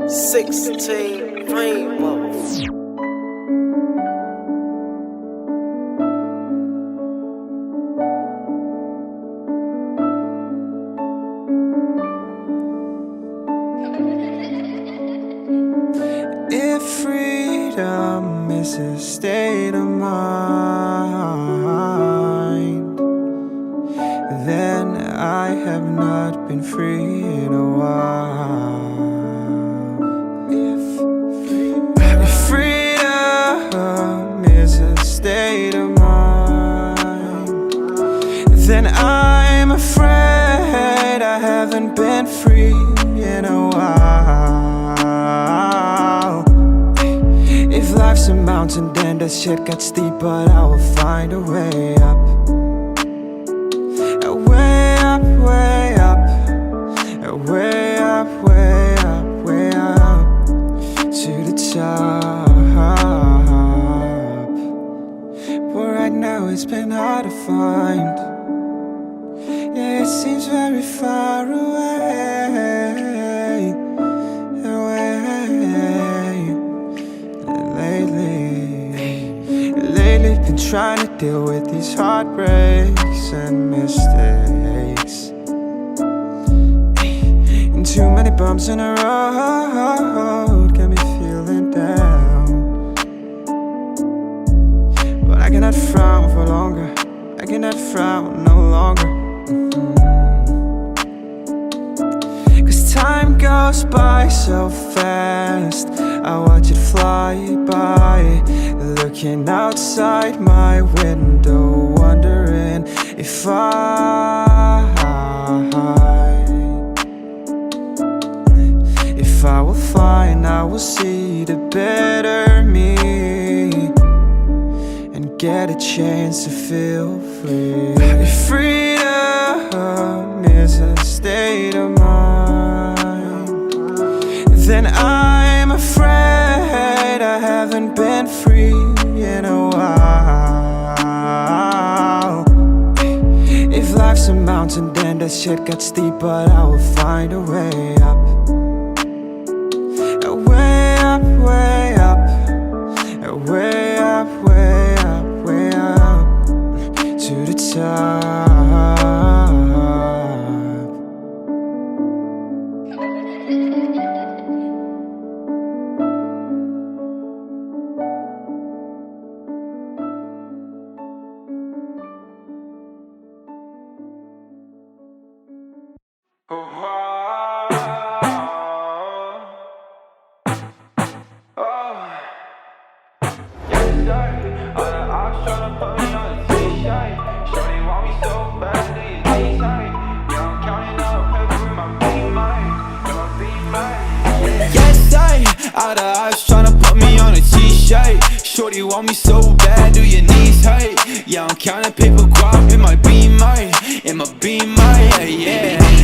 16 rainbows. If freedom is a state of mind, then I have not been free in a while. If freedom is a state of mind, then I'm afraid I haven't been free in a while. If life's a mountain, then that shit got steep, but I will find a way up. A way up, way up. A way up, way up, way up to the top. But right now it's been hard to find. Yeah, it seems very far away. Lately been trying to deal with these heartbreaks and mistakes, and too many bumps in the road got me feeling down. But I cannot frown for longer, I cannot frown no longer. Cause time goes by so fast, I watch it fly by, looking outside my window, wondering if I will find, I will see the better me, and get a chance to feel free. If freedom is a state of mind, then I'm afraid I haven't been free in a while. If life's a mountain, then that shit got steep, but I will find a way up. A way up, way up. A way up, way up, way up to the top. All the eyes tryna put me on a t-shirt. Shorty want me so bad, do your knees hurt? Yeah, I'm counting paper guap in my Beamer, yeah, yeah.